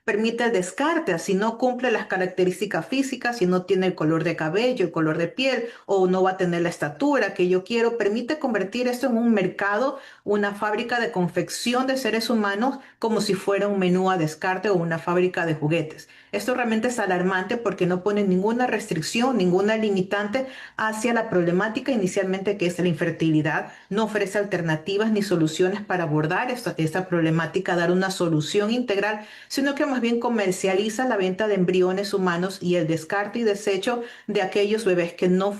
permite el descarte, si no cumple las características físicas, si no tiene el color de cabello, el color de piel, o no va a tener la estatura que yo quiero. Permite convertir esto en un mercado, una fábrica de confección de seres humanos, como si fuera un menú a descarte o una fábrica de juguetes. Esto realmente es alarmante porque no pone ninguna restricción, ninguna limitante hacia la problemática inicialmente, que es la infertilidad. No ofrece alternativas ni soluciones para abordar esta problemática, dar una solución integral, sino que más bien comercializa la venta de embriones humanos y el descarte y desecho de aquellos bebés que no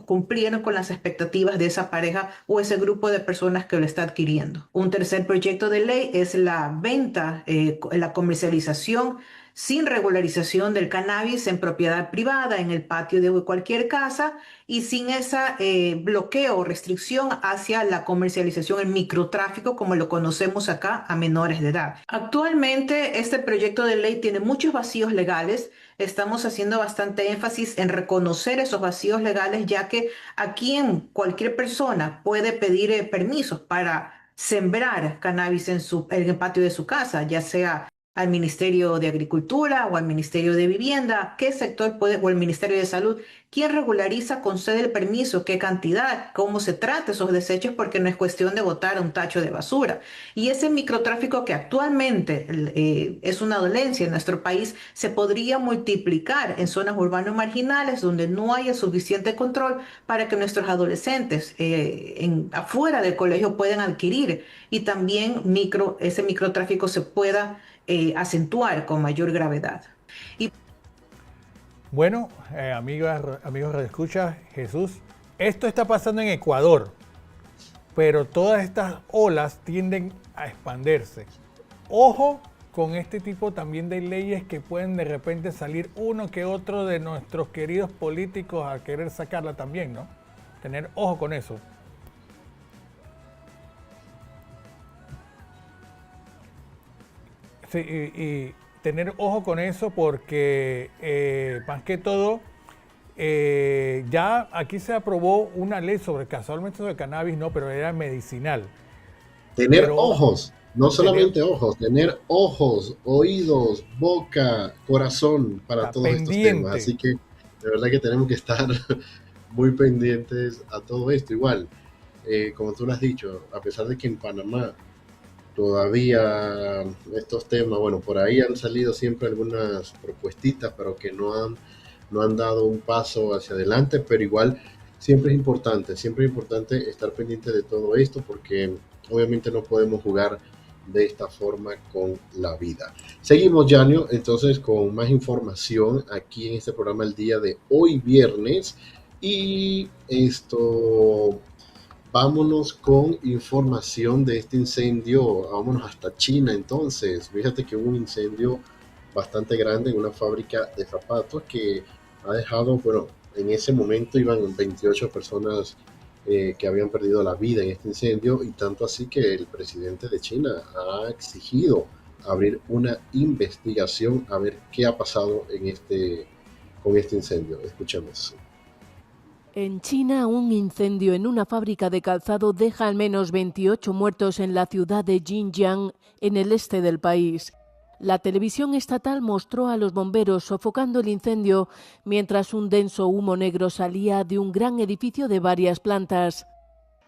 cumplieron con las expectativas de esa pareja o ese grupo de personas que lo está adquiriendo. Un tercer proyecto de ley es la venta, la comercialización sin regularización del cannabis en propiedad privada, en el patio de cualquier casa, y sin ese bloqueo o restricción hacia la comercialización, el microtráfico, como lo conocemos acá, a menores de edad. Actualmente, este proyecto de ley tiene muchos vacíos legales. Estamos haciendo bastante énfasis en reconocer esos vacíos legales, ya que aquí cualquier persona puede pedir permisos para sembrar cannabis en el patio de su casa, ya sea al Ministerio de Agricultura o al Ministerio de Vivienda. ¿Qué sector puede, o el Ministerio de Salud? ¿Quién regulariza, concede el permiso? ¿Qué cantidad? ¿Cómo se trata esos desechos? Porque no es cuestión de botar a un tacho de basura. Y ese microtráfico, que actualmente es una dolencia en nuestro país, se podría multiplicar en zonas urbanas marginales donde no haya suficiente control para que nuestros adolescentes afuera del colegio puedan adquirir, y también ese microtráfico se pueda acentuar con mayor gravedad. Bueno, amigos radioescuchas, Jesús, esto está pasando en Ecuador, pero todas estas olas tienden a expandirse. Ojo con este tipo también de leyes que pueden de repente salir uno que otro de nuestros queridos políticos a querer sacarla también, ¿no? Tener ojo con eso. Sí, y tener ojo con eso porque más que todo ya aquí se aprobó una ley casualmente sobre cannabis, no, pero era medicinal. Tener ojos. No solamente ojos, tener ojos, oídos, boca, corazón para Está todos estos temas. pendiente. Así que de verdad que tenemos que estar muy pendientes a todo esto. Igual, como tú lo has dicho, a pesar de que en Panamá todavía estos temas, bueno, por ahí han salido siempre algunas propuestitas, pero que no han dado un paso hacia adelante, pero igual siempre es importante estar pendiente de todo esto porque obviamente no podemos jugar de esta forma con la vida. Seguimos, Janio, entonces con más información aquí en este programa el día de hoy viernes y esto, vámonos con información de este incendio, vámonos hasta China entonces. Fíjate que hubo un incendio bastante grande en una fábrica de zapatos que ha dejado, bueno, en ese momento iban 28 personas que habían perdido la vida en este incendio y tanto así que el presidente de China ha exigido abrir una investigación a ver qué ha pasado con este incendio. Escuchemos. En China, un incendio en una fábrica de calzado deja al menos 28 muertos en la ciudad de Xinjiang, en el este del país. La televisión estatal mostró a los bomberos sofocando el incendio mientras un denso humo negro salía de un gran edificio de varias plantas.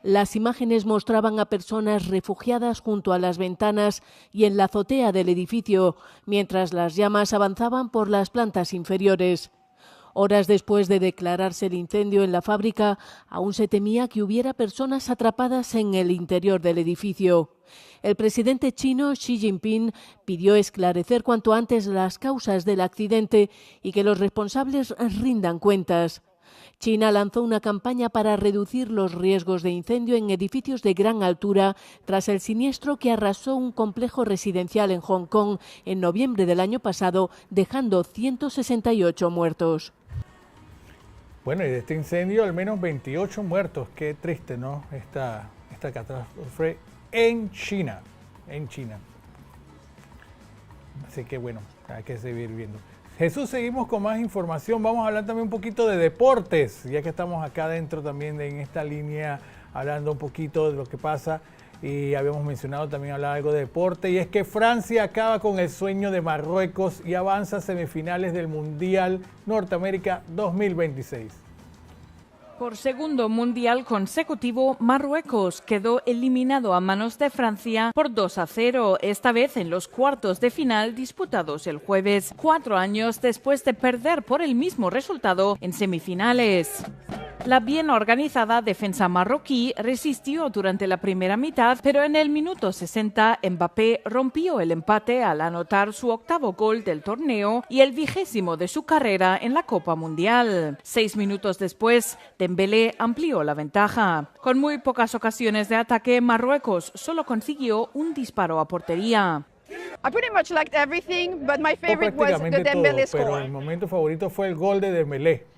Las imágenes mostraban a personas refugiadas junto a las ventanas y en la azotea del edificio, mientras las llamas avanzaban por las plantas inferiores. Horas después de declararse el incendio en la fábrica, aún se temía que hubiera personas atrapadas en el interior del edificio. El presidente chino Xi Jinping pidió esclarecer cuanto antes las causas del accidente y que los responsables rindan cuentas. China lanzó una campaña para reducir los riesgos de incendio en edificios de gran altura tras el siniestro que arrasó un complejo residencial en Hong Kong en noviembre del año pasado, dejando 168 muertos. Bueno, y de este incendio al menos 28 muertos. Qué triste, ¿no? Esta catástrofe en China. Así que bueno, hay que seguir viendo. Jesús, seguimos con más información. Vamos a hablar también un poquito de deportes, ya que estamos acá dentro también en esta línea, hablando un poquito de lo que pasa. Y habíamos mencionado también hablar algo de deporte. Y es que Francia acaba con el sueño de Marruecos y avanza a semifinales del Mundial Norteamérica 2026. Por segundo mundial consecutivo, Marruecos quedó eliminado a manos de Francia por 2-0, esta vez en los cuartos de final disputados el jueves, 4 años después de perder por el mismo resultado en semifinales. La bien organizada defensa marroquí resistió durante la primera mitad, pero en el minuto 60 Mbappé rompió el empate al anotar su 8º gol del torneo y el 20º de su carrera en la Copa Mundial. 6 minutos después, Dembélé amplió la ventaja. Con muy pocas ocasiones de ataque, Marruecos solo consiguió un disparo a portería. Prácticamente todo, pero el momento favorito fue el gol de Dembélé.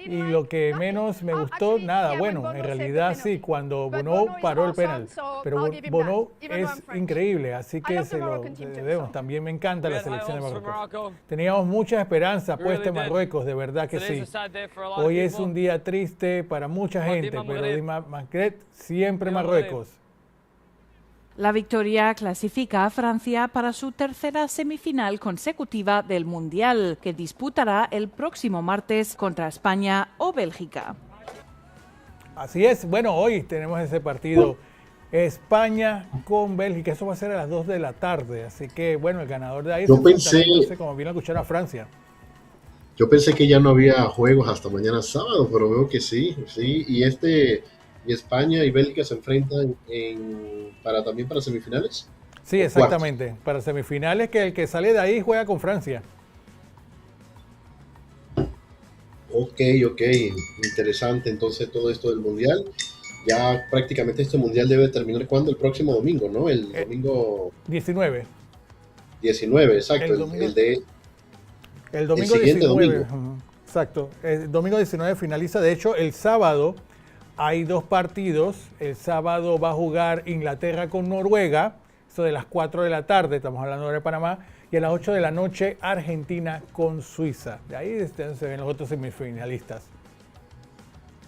Y lo que menos me gustó, nada, bueno, en realidad sí, cuando Bono paró el penal, pero Bono es increíble, así que se lo debemos. También me encanta la selección de Marruecos. Teníamos mucha esperanza puesta en Marruecos, de verdad que sí. Hoy es un día triste para mucha gente, pero de Magret siempre Marruecos. La victoria clasifica a Francia para su tercera semifinal consecutiva del Mundial, que disputará el próximo martes contra España o Bélgica. Así es, bueno, hoy tenemos ese partido España con Bélgica, eso va a ser a las 2 de la tarde, así que bueno, el ganador de ahí se enfrentará entonces, como vino a escuchar a Francia. Yo pensé que ya no había juegos hasta mañana sábado, pero veo que sí, y España y Bélgica se enfrentan también para semifinales. Sí, exactamente. Cuartos. Para semifinales, que el que sale de ahí juega con Francia. Ok. Interesante entonces todo esto del Mundial. Ya prácticamente este Mundial debe terminar ¿cuándo? El próximo domingo, ¿no? El domingo 19. 19, exacto. El domingo 19. Exacto. El domingo 19 finaliza. De hecho, el sábado hay 2 partidos. El sábado va a jugar Inglaterra con Noruega, eso de las 4 de la tarde, estamos hablando de Panamá, y a las 8 de la noche Argentina con Suiza. De ahí se ven los otros semifinalistas.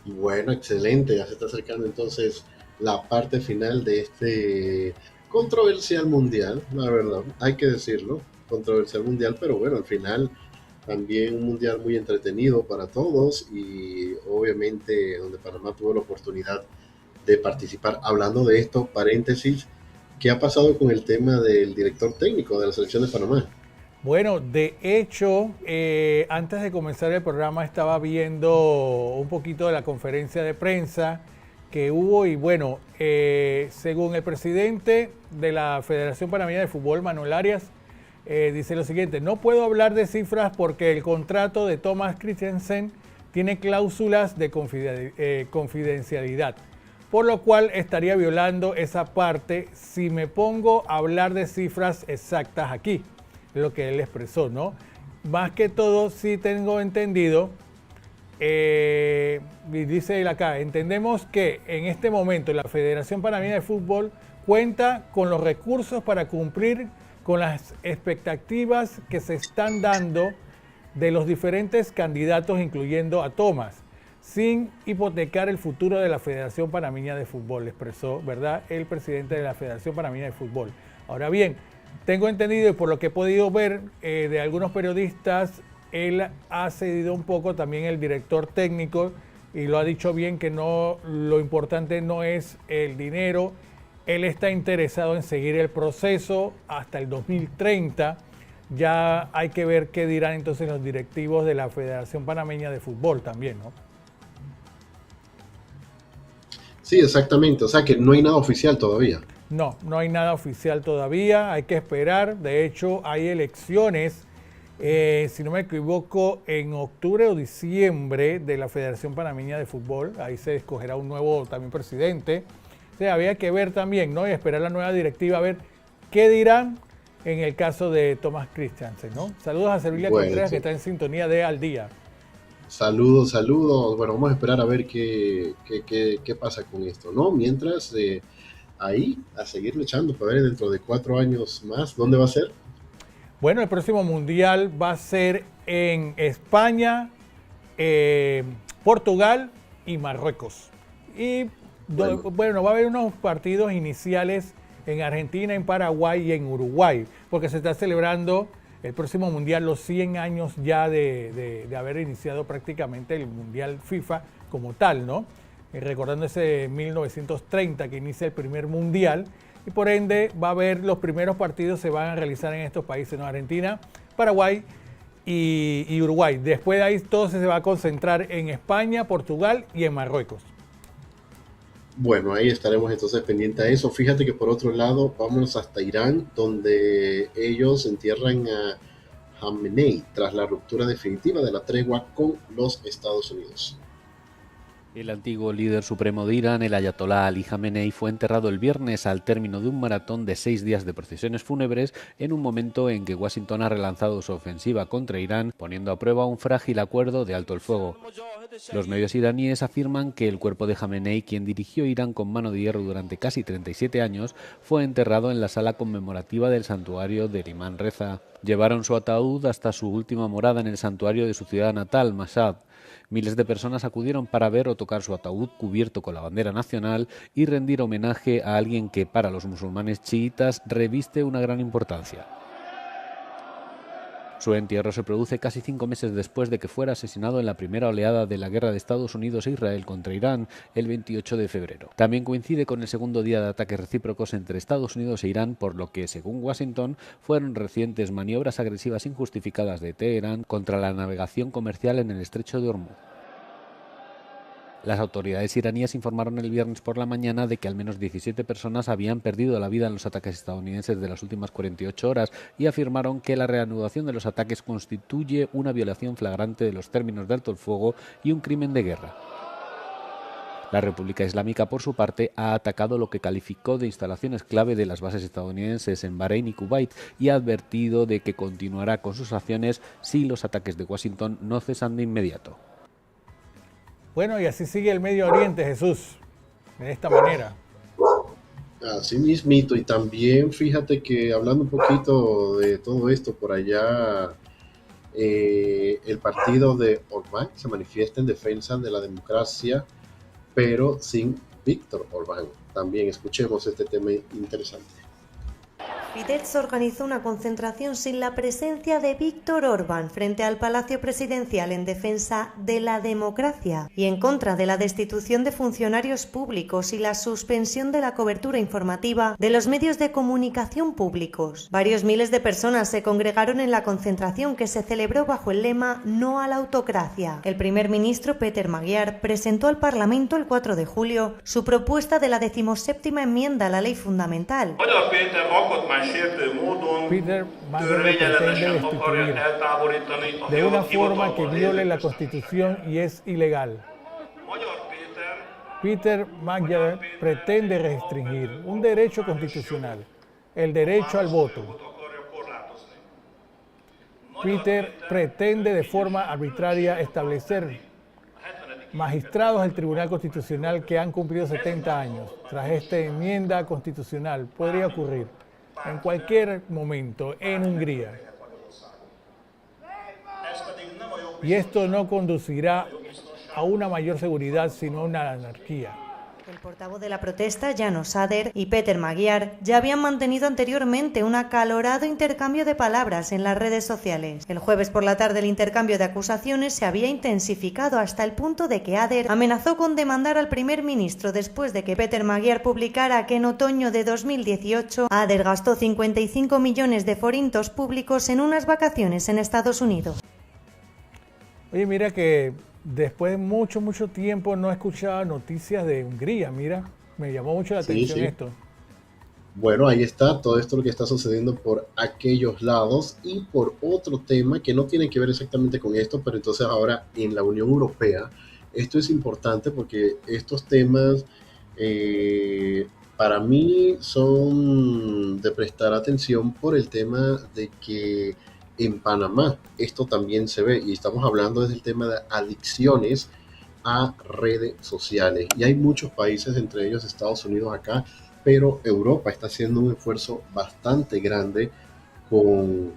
Y bueno, excelente, ya se está acercando entonces la parte final de este controversial mundial, la verdad, hay que decirlo, controversial mundial, pero bueno, al final también un mundial muy entretenido para todos y obviamente donde Panamá tuvo la oportunidad de participar. Hablando de esto, paréntesis, ¿qué ha pasado con el tema del director técnico de la selección de Panamá? Bueno, de hecho, antes de comenzar el programa estaba viendo un poquito de la conferencia de prensa que hubo y bueno, según el presidente de la Federación Panameña de Fútbol, Manuel Arias, dice lo siguiente: no puedo hablar de cifras porque el contrato de Thomas Christiansen tiene cláusulas de confidencialidad, por lo cual estaría violando esa parte si me pongo a hablar de cifras exactas aquí, es lo que él expresó, ¿no? Más que todo, sí tengo entendido, dice él acá, entendemos que en este momento la Federación Panameña de Fútbol cuenta con los recursos para cumplir con las expectativas que se están dando de los diferentes candidatos, incluyendo a Thomas, sin hipotecar el futuro de la Federación Panameña de Fútbol, expresó, ¿verdad?, el presidente de la Federación Panameña de Fútbol. Ahora bien, tengo entendido y por lo que he podido ver de algunos periodistas, él ha cedido un poco también el director técnico y lo ha dicho bien que no, lo importante no es el dinero. Él está interesado en seguir el proceso hasta el 2030. Ya hay que ver qué dirán entonces los directivos de la Federación Panameña de Fútbol también, ¿no? Sí, exactamente. O sea que no hay nada oficial todavía. No, no hay nada oficial todavía. Hay que esperar. De hecho, hay elecciones, si no me equivoco, en octubre o diciembre de la Federación Panameña de Fútbol. Ahí se escogerá un nuevo también presidente. O sea, había que ver también, ¿no? Y esperar la nueva directiva a ver qué dirán en el caso de Thomas Christiansen, ¿no? Saludos a Servilia Contreras, que está en sintonía de Al Día. Saludos, saludos. Bueno, vamos a esperar a ver qué pasa con esto, ¿no? Mientras, ahí, a seguir luchando para ver dentro de 4 años más, ¿dónde va a ser? Bueno, el próximo Mundial va a ser en España, Portugal y Marruecos. Y bueno, va a haber unos partidos iniciales en Argentina, en Paraguay y en Uruguay, porque se está celebrando el próximo Mundial los 100 años ya de haber iniciado prácticamente el Mundial FIFA como tal, ¿no? Recordando ese 1930 que inicia el primer Mundial, y por ende va a haber los primeros partidos se van a realizar en estos países, ¿no? Argentina, Paraguay y Uruguay. Después de ahí todo se va a concentrar en España, Portugal y en Marruecos. Bueno, ahí estaremos entonces pendientes a eso. Fíjate que por otro lado, vámonos hasta Irán, donde ellos entierran a Khamenei tras la ruptura definitiva de la tregua con los Estados Unidos. El antiguo líder supremo de Irán, el ayatolá Ali Khamenei, fue enterrado el viernes al término de un maratón de 6 días de procesiones fúnebres, en un momento en que Washington ha relanzado su ofensiva contra Irán, poniendo a prueba un frágil acuerdo de alto el fuego. Los medios iraníes afirman que el cuerpo de Khamenei, quien dirigió Irán con mano de hierro durante casi 37 años, fue enterrado en la sala conmemorativa del santuario del Imán Reza. Llevaron su ataúd hasta su última morada en el santuario de su ciudad natal, Mashhad. Miles de personas acudieron para ver o tocar su ataúd cubierto con la bandera nacional y rendir homenaje a alguien que para los musulmanes chiitas reviste una gran importancia. Su entierro se produce casi 5 meses después de que fuera asesinado en la primera oleada de la guerra de Estados Unidos e Israel contra Irán el 28 de febrero. También coincide con el segundo día de ataques recíprocos entre Estados Unidos e Irán, por lo que, según Washington, fueron recientes maniobras agresivas injustificadas de Teherán contra la navegación comercial en el estrecho de Hormuz. Las autoridades iraníes informaron el viernes por la mañana de que al menos 17 personas habían perdido la vida en los ataques estadounidenses de las últimas 48 horas y afirmaron que la reanudación de los ataques constituye una violación flagrante de los términos de alto el fuego y un crimen de guerra. La República Islámica, por su parte, ha atacado lo que calificó de instalaciones clave de las bases estadounidenses en Bahrein y Kuwait y ha advertido de que continuará con sus acciones si los ataques de Washington no cesan de inmediato. Bueno, y así sigue el Medio Oriente, Jesús, de esta manera. Así mismito, y también fíjate que hablando un poquito de todo esto por allá, el partido de Orbán se manifiesta en defensa de la democracia, pero sin Víctor Orbán. También escuchemos este tema interesante. Fidesz organizó una concentración sin la presencia de Víctor Orbán frente al Palacio Presidencial en defensa de la democracia y en contra de la destitución de funcionarios públicos y la suspensión de la cobertura informativa de los medios de comunicación públicos. Varios miles de personas se congregaron en la concentración que se celebró bajo el lema "No a la autocracia". El primer ministro Peter Magyar presentó al Parlamento el 4 de julio su propuesta de la 17ª enmienda a la ley fundamental. Peter Magyar pretende destituir de una forma que viole la Constitución y es ilegal. Peter Magyar pretende restringir un derecho constitucional, el derecho al voto. Peter pretende de forma arbitraria establecer magistrados del Tribunal Constitucional que han cumplido 70 años. Tras esta enmienda constitucional podría ocurrir en cualquier momento en Hungría. Y esto no conducirá a una mayor seguridad, sino a una anarquía. El portavoz de la protesta, János Áder, y Peter Magyar ya habían mantenido anteriormente un acalorado intercambio de palabras en las redes sociales. El jueves por la tarde el intercambio de acusaciones se había intensificado hasta el punto de que Áder amenazó con demandar al primer ministro después de que Peter Magyar publicara que en otoño de 2018 Áder gastó 55 millones de forintos públicos en unas vacaciones en Estados Unidos. Oye, mira que después de mucho tiempo no escuchaba noticias de Hungría. Mira, me llamó mucho la atención esto. Bueno, ahí está todo esto lo que está sucediendo por aquellos lados y por otro tema que no tiene que ver exactamente con esto, pero entonces ahora en la Unión Europea esto es importante porque estos temas para mí son de prestar atención por el tema de que en Panamá esto también se ve y estamos hablando desde el tema de adicciones a redes sociales y hay muchos países, entre ellos Estados Unidos acá, pero Europa está haciendo un esfuerzo bastante grande con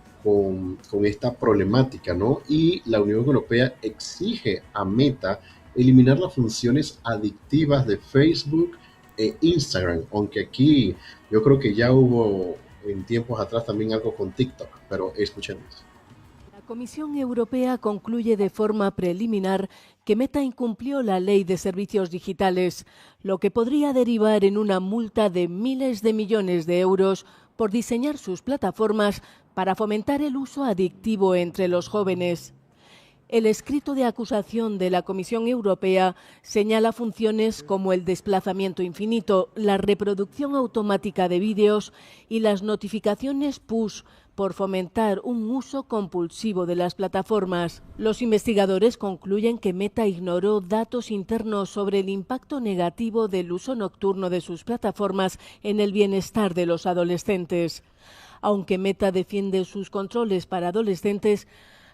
esta problemática, ¿no? Y la Unión Europea exige a Meta eliminar las funciones adictivas de Facebook e Instagram, aunque aquí yo creo que ya hubo en tiempos atrás también algo con TikTok, pero escuchemos. La Comisión Europea concluye de forma preliminar que Meta incumplió la Ley de Servicios Digitales, lo que podría derivar en una multa de miles de millones de euros por diseñar sus plataformas para fomentar el uso adictivo entre los jóvenes. El escrito de acusación de la Comisión Europea señala funciones como el desplazamiento infinito, la reproducción automática de vídeos y las notificaciones push por fomentar un uso compulsivo de las plataformas. Los investigadores concluyen que Meta ignoró datos internos sobre el impacto negativo del uso nocturno de sus plataformas en el bienestar de los adolescentes. Aunque Meta defiende sus controles para adolescentes,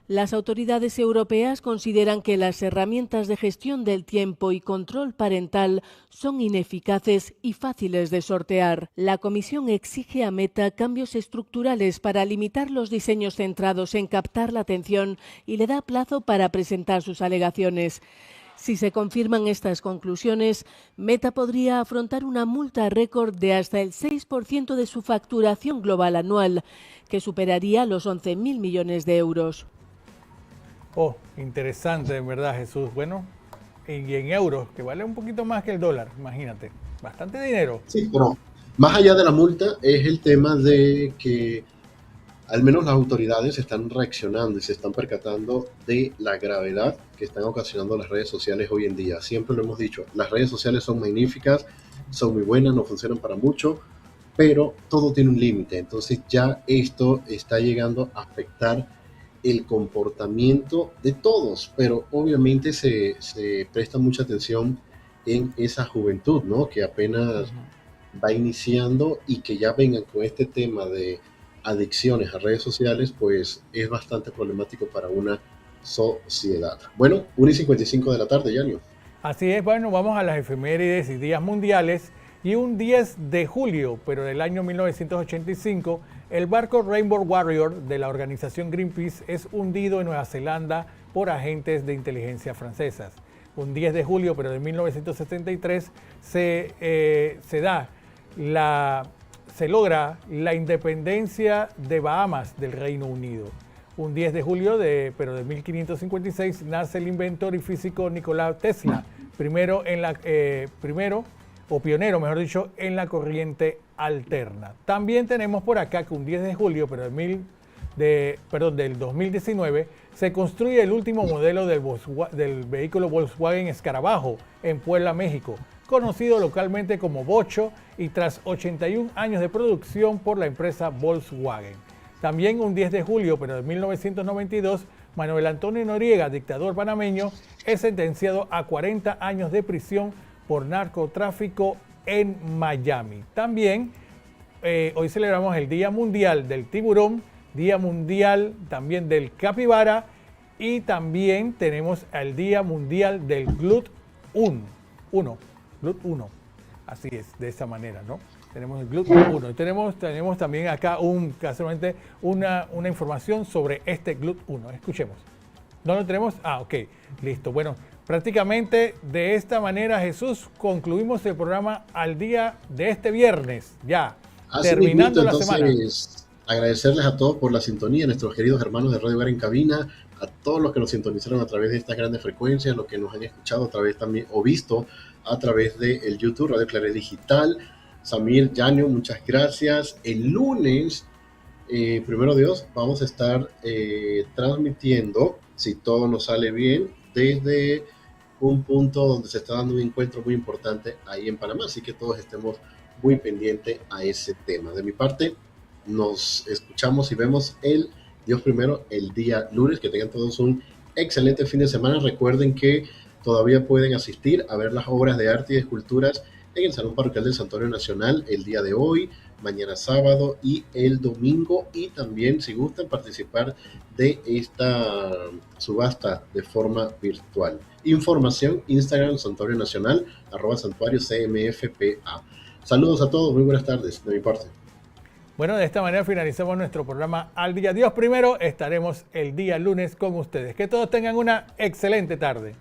las autoridades europeas consideran que las herramientas de gestión del tiempo y control parental son ineficaces y fáciles de sortear. La Comisión exige a Meta cambios estructurales para limitar los diseños centrados en captar la atención y le da plazo para presentar sus alegaciones. Si se confirman estas conclusiones, Meta podría afrontar una multa récord de hasta el 6% de su facturación global anual, que superaría los 11.000 millones de euros. Oh, interesante, en verdad, Jesús. Bueno, y en euros, que vale un poquito más que el dólar, imagínate. Bastante dinero. Sí, pero más allá de la multa es el tema de que al menos las autoridades están reaccionando y se están percatando de la gravedad que están ocasionando las redes sociales hoy en día. Siempre lo hemos dicho, las redes sociales son magníficas, son muy buenas, no funcionan para mucho, pero todo tiene un límite. Entonces ya esto está llegando a afectar el comportamiento de todos, pero obviamente se presta mucha atención en esa juventud, ¿no? Que apenas va iniciando y que ya vengan con este tema de adicciones a redes sociales, pues es bastante problemático para una sociedad. Bueno, 1:55 de la tarde, Yanio. Así es, bueno, vamos a las efemérides y días mundiales. Y un 10 de julio, pero del año 1985, el barco Rainbow Warrior de la organización Greenpeace es hundido en Nueva Zelanda por agentes de inteligencia francesas. Un 10 de julio, pero de 1973, se da la se logra la independencia de Bahamas del Reino Unido. Un 10 de julio de 1556 nace el inventor y físico Nikola Tesla, pionero, mejor dicho, en la corriente alterna. También tenemos por acá que un 10 de julio del 2019 se construye el último modelo del vehículo Volkswagen Escarabajo en Puebla, México, conocido localmente como Bocho, y tras 81 años de producción por la empresa Volkswagen. También un 10 de julio, pero de 1992, Manuel Antonio Noriega, dictador panameño, es sentenciado a 40 años de prisión por narcotráfico en Miami. También hoy celebramos el Día Mundial del Tiburón, Día Mundial también del Capibara, y también tenemos el Día Mundial del GLUT1. GLUT1. Así es, de esa manera, ¿no? Tenemos el GLUT1. Tenemos también acá casualmente una información sobre este GLUT1. Escuchemos. ¿No lo tenemos? Ah, ok. Listo. Bueno, prácticamente de esta manera, Jesús, concluimos el programa al día de este viernes. Ya, así terminando mismito, la semana. Agradecerles a todos por la sintonía, nuestros queridos hermanos de Radio Hogar en Cabina, a todos los que nos sintonizaron a través de estas grandes frecuencias, los que nos han escuchado a través también o visto a través del YouTube, Radio Claret Digital. Samir, Yanio, muchas gracias. El lunes, primero Dios, vamos a estar transmitiendo, si todo nos sale bien, desde un punto donde se está dando un encuentro muy importante ahí en Panamá, así que todos estemos muy pendientes a ese tema. De mi parte, nos escuchamos y vemos el Dios primero el día lunes. Que tengan todos un excelente fin de semana. Recuerden que todavía pueden asistir a ver las obras de arte y de esculturas en el Salón Parroquial del Santuario Nacional el día de hoy, mañana sábado y el domingo, y también si gustan participar de esta subasta de forma virtual. Información, Instagram, Santuario Nacional, @Santuario CMFPA. Saludos a todos, muy buenas tardes de mi parte. Bueno, de esta manera finalizamos nuestro programa Al Día. Dios primero, estaremos el día lunes con ustedes. Que todos tengan una excelente tarde.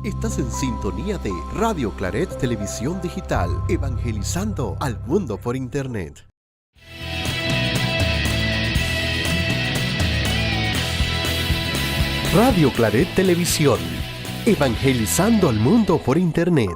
Estás en sintonía de Radio Claret Televisión Digital, evangelizando al mundo por Internet. Radio Claret Televisión, evangelizando al mundo por Internet.